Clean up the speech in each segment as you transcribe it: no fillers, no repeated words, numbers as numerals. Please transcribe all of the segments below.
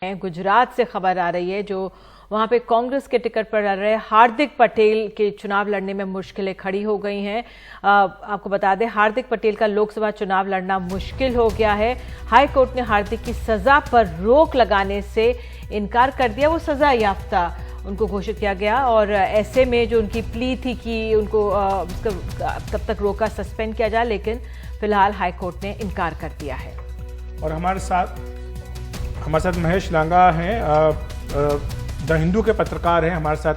गुजरात से खबर आ रही है जो वहां पे कांग्रेस के टिकट पर लड़ रहे हार्दिक पटेल के चुनाव लड़ने में मुश्किलें खड़ी हो गई हैं। आपको बता दें, हार्दिक पटेल का लोकसभा चुनाव लड़ना मुश्किल हो गया है। हाई कोर्ट ने हार्दिक की सजा पर रोक लगाने से इनकार कर दिया। वो सजा याफ्ता उनको घोषित किया गया और ऐसे में जो उनकी प्ली थी कि उनको तब तक रोका सस्पेंड किया जाए, लेकिन फिलहाल हाई कोर्ट ने इनकार कर दिया है। और हमारे साथ महेश लांगा हैं, द हिंदू के पत्रकार हैं, हमारे साथ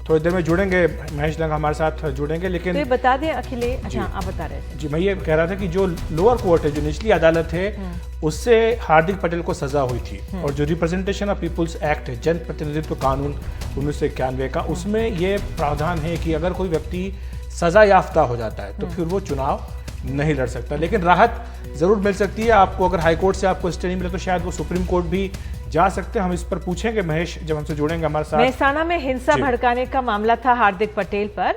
थोड़ी देर में जुड़ेंगे। महेश लांगा हमारे साथ जुड़ेंगे, लेकिन तो बता दें अखिलेश, अच्छा आप बता रहे थे जी, मैं ये कह रहा था कि जो लोअर कोर्ट है, जो निचली अदालत है, उससे हार्दिक पटेल को सजा हुई थी। और जो रिप्रेजेंटेशन ऑफ पीपुल्स एक्ट है, जन प्रतिनिधित्व कानून 1991 का, उसमें ये प्रावधान है कि अगर कोई व्यक्ति सजा याफ्ता हो जाता है तो फिर वो चुनाव नहीं लड़ सकता। लेकिन राहत जरूर मिल सकती है आपको। अगर हाईकोर्ट से आपको स्टे नहीं मिले तो शायद वो सुप्रीम कोर्ट भी जा सकते हैं। हम इस पर पूछेंगे महेश जब हमसे जुड़ेंगे हमारे साथ। मेहसाणा में हिंसा भड़काने का मामला था हार्दिक पटेल पर,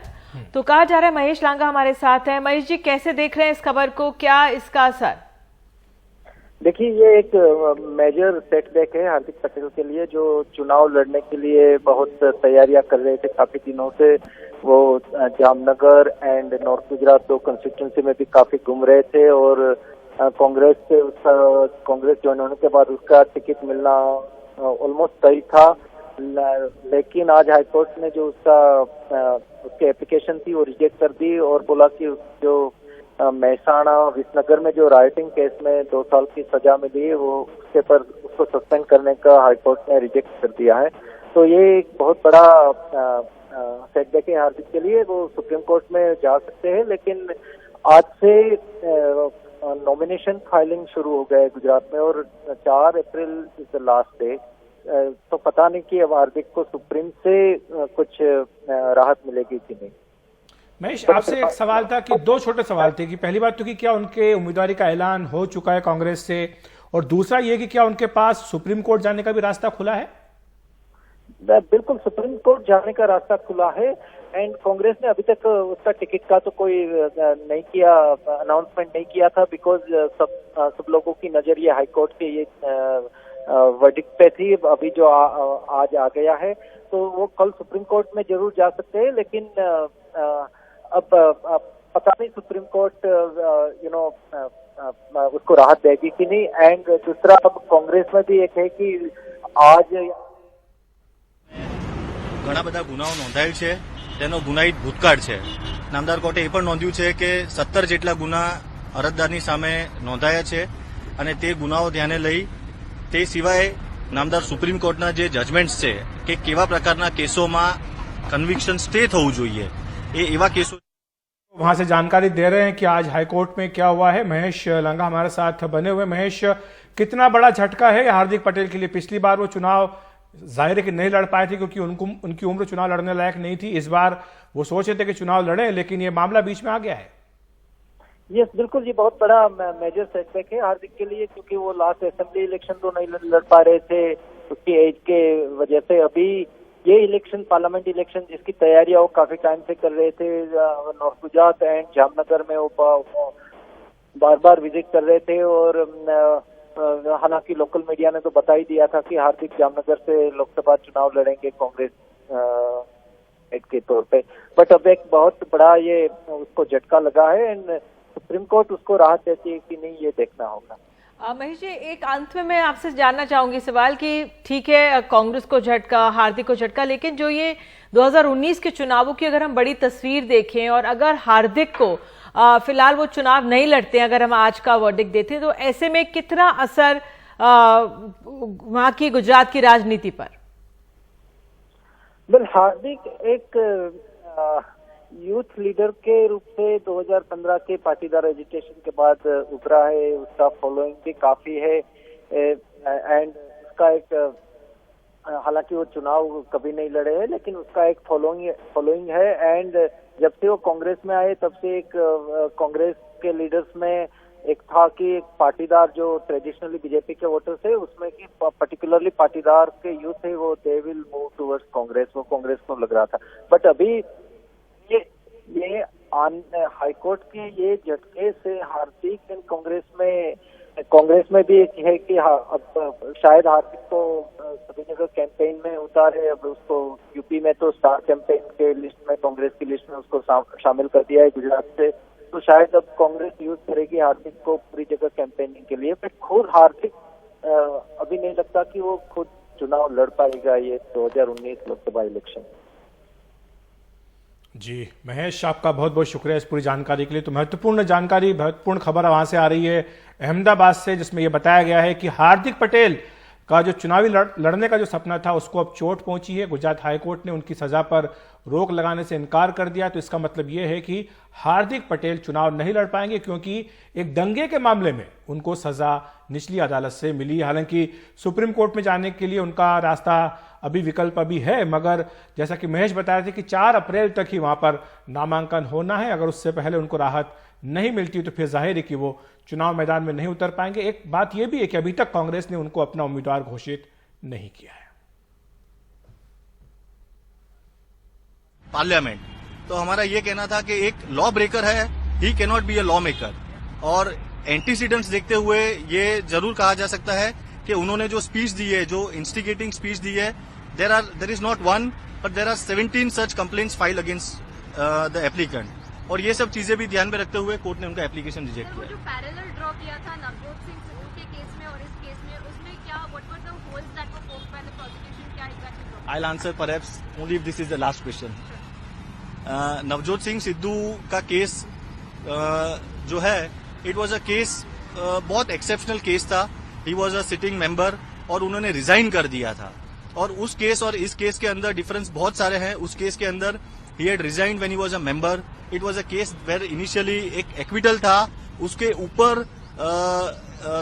तो कहा जा रहा है महेश लांगा हमारे साथ है। महेश जी, कैसे देख रहे हैं इस खबर को, क्या इसका असर? देखिए, ये एक मेजर सेटबैक है हार्दिक पटेल के लिए, जो चुनाव लड़ने के लिए बहुत तैयारियां कर रहे थे काफी दिनों से। वो जामनगर एंड नॉर्थ गुजरात दो कंस्टिट्यूंसी में भी काफी घूम रहे थे और कांग्रेस ज्वाइन होने के बाद उसका टिकट मिलना ऑलमोस्ट तय था। लेकिन आज हाईकोर्ट ने जो उसकी एप्लीकेशन थी वो रिजेक्ट कर दी और बोला कि जो मेहसाणा विसनगर में जो राइटिंग केस में 2 साल की सजा मिली, वो उसके पर उसको सस्पेंड करने का हाईकोर्ट ने रिजेक्ट कर दिया है। तो ये एक बहुत बड़ा सेटबैक है हार्दिक के लिए। वो सुप्रीम कोर्ट में जा सकते हैं, लेकिन आज से नॉमिनेशन फाइलिंग शुरू हो गए गुजरात में और 4 April is the last day. तो पता नहीं कि अब हार्दिक को सुप्रीम से कुछ राहत मिलेगी कि नहीं। महेश, आपसे एक सवाल था कि 2 छोटे सवाल थे कि पहली बात तो कि क्या उनके उम्मीदवारी का ऐलान हो चुका है कांग्रेस से, और दूसरा ये कि क्या उनके पास सुप्रीम कोर्ट जाने का भी रास्ता खुला है? बिल्कुल, सुप्रीम कोर्ट जाने का रास्ता खुला है एंड कांग्रेस ने अभी तक उसका टिकट का तो कोई नहीं किया, अनाउंसमेंट नहीं किया था, बिकॉज सब लोगों की नजर ये हाईकोर्ट के ये वर्डिक्ट पे थी। अभी जो आज आ गया है तो वो कल सुप्रीम कोर्ट में जरूर जा सकते हैं, लेकिन अब पता नहीं सुप्रीम कोर्ट उसको राहत देगी कि नहीं। एंड दूसरा, अब कांग्रेस में भी एक है कि आज ઘણા બધા ગુનાઓ નોંધાયેલ છે, તેનો ગુનાહિત ભૂતકાળ છે। નામદાર કોર્ટે એ પણ નોંધ્યું છે કે 17 જેટલા ગુના અરજદારની સામે નોંધાયા છે અને તે ગુનાઓ ધ્યાને લઈ તે સિવાય નામદાર સુપ્રીમ કોર્ટના જે જજમેન્ટ્સ છે કે કેવા પ્રકારના કેસોમાં કન્વિક્શન સ્ટે થવું જોઈએ, એ એવા કેસો वहां से जानकारी दे रहे हैं कि आज हाईकोर्ट में क्या हुआ है। महेश लांगा हमारे साथ बने हुए। महेश, कितना बड़ा झटका है हार्दिक पटेल के लिए? पिछली बार वो चुनाव जाहिर है कि नहीं लड़ पाए थे क्योंकि उनकी उम्र चुनाव लड़ने लायक नहीं थी। इस बार वो सोच रहे थे कि चुनाव लड़े, लेकिन ये मामला बीच में आ गया है। यस, बिल्कुल, ये बहुत बड़ा मेजर सेटबैक है हार्दिक के लिए, क्योंकि वो लास्ट असेंबली इलेक्शन तो नहीं लड़ पा रहे थे उसकी एज के वजह से। अभी ये इलेक्शन, पार्लियामेंट इलेक्शन, जिसकी तैयारियां वो काफी टाइम से कर रहे थे, नॉर्थ गुजरात एंड जामनगर में वो बार बार विजिट कर रहे थे। और हालांकि लोकल मीडिया ने तो बता ही दिया था कि हार्दिक जामनगर से लोकसभा चुनाव लड़ेंगे कांग्रेस हेड के तौर पे। बट अब एक बहुत बड़ा ये उसको झटका लगा है एंड सुप्रीम कोर्ट उसको राहत देती है कि नहीं, ये देखना होगा। महेश जी, एक अंत में मैं आपसे जानना चाहूंगी सवाल कि ठीक है कांग्रेस को झटका, हार्दिक को झटका, लेकिन जो ये 2019 के चुनावों की अगर हम बड़ी तस्वीर देखें और अगर हार्दिक को फिलहाल वो चुनाव नहीं लड़ते हैं, अगर हम आज का वर्डिक्ट देते हैं, तो ऐसे में कितना असर वहां की गुजरात की राजनीति पर? वेल, हार्दिक एक यूथ लीडर के रूप से 2015 के पाटीदार एजिटेशन के बाद उभरा है। उसका फॉलोइंग भी काफी है एंड उसका एक, हालांकि वो चुनाव कभी नहीं लड़े हैं, लेकिन उसका एक फॉलोइंग है। एंड जब से वो कांग्रेस में आए तब से एक कांग्रेस के लीडर्स में एक था कि एक पाटीदार, जो ट्रेडिशनली बीजेपी के वोटर्स है, उसमें कि पर्टिकुलरली पाटीदार के यूथ है, वो they will move towards Congress, वो कांग्रेस को लग रहा था। बट अभी ये हाईकोर्ट के ये झटके से हार्दिक कांग्रेस में कांग्रेस में भी एक है कि अब शायद हार्दिक को सभी जगह कैंपेन में उतारे। अब उसको यूपी में तो स्टार कैंपेन के लिस्ट में, कांग्रेस की लिस्ट में उसको शामिल कर दिया है गुजरात से। तो शायद अब कांग्रेस यूज करेगी हार्दिक को पूरी जगह कैंपेनिंग के लिए। पर खुद हार्दिक अभी नहीं लगता कि वो खुद चुनाव लड़ पाएगा ये 2019 लोकसभा इलेक्शन। जी महेश, आपका बहुत बहुत शुक्रिया इस पूरी जानकारी के लिए। तो महत्वपूर्ण जानकारी, महत्वपूर्ण खबर वहां से आ रही है अहमदाबाद से, जिसमें यह बताया गया है कि हार्दिक पटेल का जो चुनावी लड़ने का जो सपना था उसको अब चोट पहुंची है। गुजरात हाईकोर्ट ने उनकी सजा पर रोक लगाने से इनकार कर दिया। तो इसका मतलब यह है कि हार्दिक पटेल चुनाव नहीं लड़ पाएंगे, क्योंकि एक दंगे के मामले में उनको सजा निचली अदालत से मिली। हालांकि सुप्रीम कोर्ट में जाने के लिए उनका रास्ता अभी विकल्प अभी है, मगर जैसा कि महेश बता रहे थे कि 4 अप्रैल तक ही वहां पर नामांकन होना है। अगर उससे पहले उनको राहत नहीं मिलती तो फिर जाहिर है कि वो चुनाव मैदान में नहीं उतर पाएंगे। एक बात यह भी है कि अभी तक कांग्रेस ने उनको अपना उम्मीदवार घोषित नहीं किया है। पार्लियामेंट तो हमारा ये कहना था कि एक लॉ ब्रेकर है, he can not be a law maker. और एंटीसीडेंट्स देखते हुए ये जरूर कहा जा सकता है कि उन्होंने जो स्पीच दी है, जो इंस्टिगेटिंग स्पीच दी है, there is not one but there are 17 such complaints file against the applicant. और ये सब चीजें भी ध्यान में रखते हुए कोर्ट ने उनका एप्लीकेशन रिजेक्ट किया। जो पैरेलल ड्रॉ किया था नवजोत सिंह सिद्धू के केस में और इस केस में, उसमें क्या what were the holes that were poked by the prosecution, क्या exactly? I will answer perhaps only if this is the last question. Navjot Singh Sidhu का केस जो है, इट वाज अ केस, बहुत एक्सेप्शनल केस था। He was a sitting member और उन्होंने resign कर दिया था। और उस केस और इस केस के अंदर डिफरेंस बहुत सारे हैं। उस केस के अंदर ही had resign when he was a member. It was a case where initially एक एक्विटल था, उसके ऊपर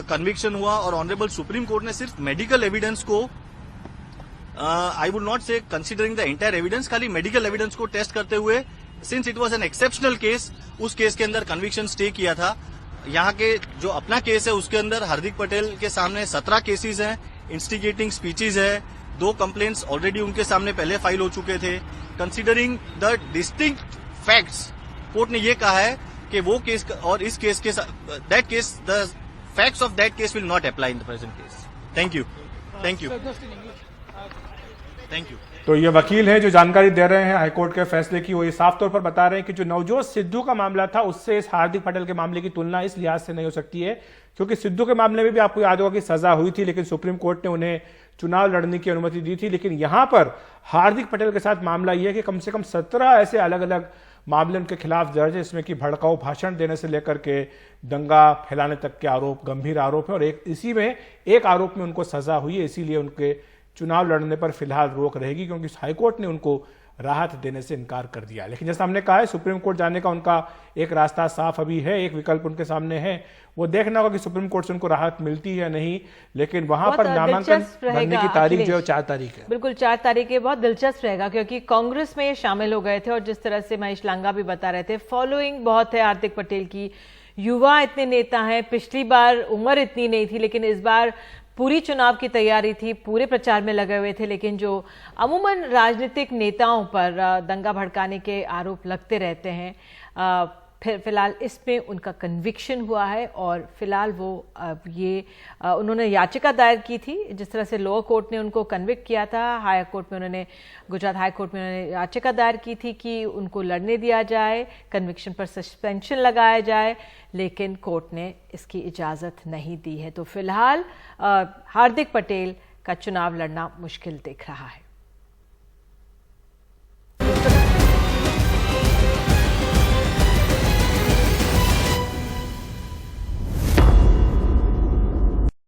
कन्विक्शन हुआ और ऑनरेबल सुप्रीम कोर्ट ने सिर्फ मेडिकल एविडेंस को, आई वुड नॉट से कंसिडरिंग द एंटायर एविडेंस, खाली मेडिकल एविडेंस को टेस्ट करते हुए, since it was an exceptional case, उस केस के अंदर कन्विक्शन स्टे किया था। यहाँ के जो अपना केस है उसके अंदर हार्दिक पटेल के सामने 17 केसेस हैं, इंस्टिगेटिंग स्पीचेस है, 2 कंप्लेंट्स ऑलरेडी उनके सामने पहले फाइल हो चुके थे। Considering the distinct facts, court ने ये कहा है कि वो केस और इस केस के that case, the facts of that case will not apply in the present case. Thank you, thank you, thank you. तो ये वकील हैं जो जानकारी दे रहे हैं हाईकोर्ट के फैसले की, वो ये साफ तौर पर बता रहे हैं कि जो नवजोत सिद्धू का मामला था उससे इस हार्दिक पटेल के मामले की तुलना इस लिहाज से नहीं हो सकती है, क्योंकि सिद्धू के मामले में भी आपको याद होगा कि सजा हुई थी, लेकिन सुप्रीम कोर्ट ने उन्हें चुनाव लड़ने की अनुमति दी थी। लेकिन यहां पर हार्दिक पटेल के साथ मामला यह है कि कम से कम 17 ऐसे अलग अलग मामले उनके खिलाफ दर्ज है, इसमें कि भड़काऊ भाषण देने से लेकर के दंगा फैलाने तक के आरोप, गंभीर आरोप है। और इसी में एक आरोप में उनको सजा हुई है, इसीलिए उनके चुनाव लड़ने पर फिलहाल रोक रहेगी, क्योंकि हाईकोर्ट ने उनको राहत देने से इनकार कर दिया। लेकिन जैसा हमने कहा है, सुप्रीम कोर्ट जाने का उनका एक रास्ता साफ अभी है, एक विकल्प उनके सामने है। वो देखना होगा कि सुप्रीम कोर्ट से उनको राहत मिलती है या नहीं, लेकिन वहां पर नामांकन भरने की तारीख जो है 4 तारीख है। बिल्कुल 4 तारीख है, बहुत दिलचस्प रहेगा, क्योंकि कांग्रेस में ये शामिल हो गए थे और जिस तरह से महेश लांगा भी बता रहे थे, फॉलोइंग बहुत है हार्दिक पटेल की, युवा इतने नेता हैं, पिछली बार उम्र इतनी नहीं थी, लेकिन इस बार पूरी चुनाव की तैयारी थी, पूरे प्रचार में लगे हुए थे। लेकिन जो अमूमन राजनीतिक नेताओं पर दंगा भड़काने के आरोप लगते रहते हैं, फिर फिलहाल इसमें उनका कन्विक्शन हुआ है और फिलहाल वो उन्होंने याचिका दायर की थी। जिस तरह से लोअर कोर्ट ने उनको कन्विक्ट किया था, हाई कोर्ट में उन्होंने, गुजरात हाई कोर्ट में उन्होंने याचिका दायर की थी कि उनको लड़ने दिया जाए, कन्विक्शन पर सस्पेंशन लगाया जाए, लेकिन कोर्ट ने इसकी इजाज़त नहीं दी है। तो फिलहाल हार्दिक पटेल का चुनाव लड़ना मुश्किल दिख रहा है।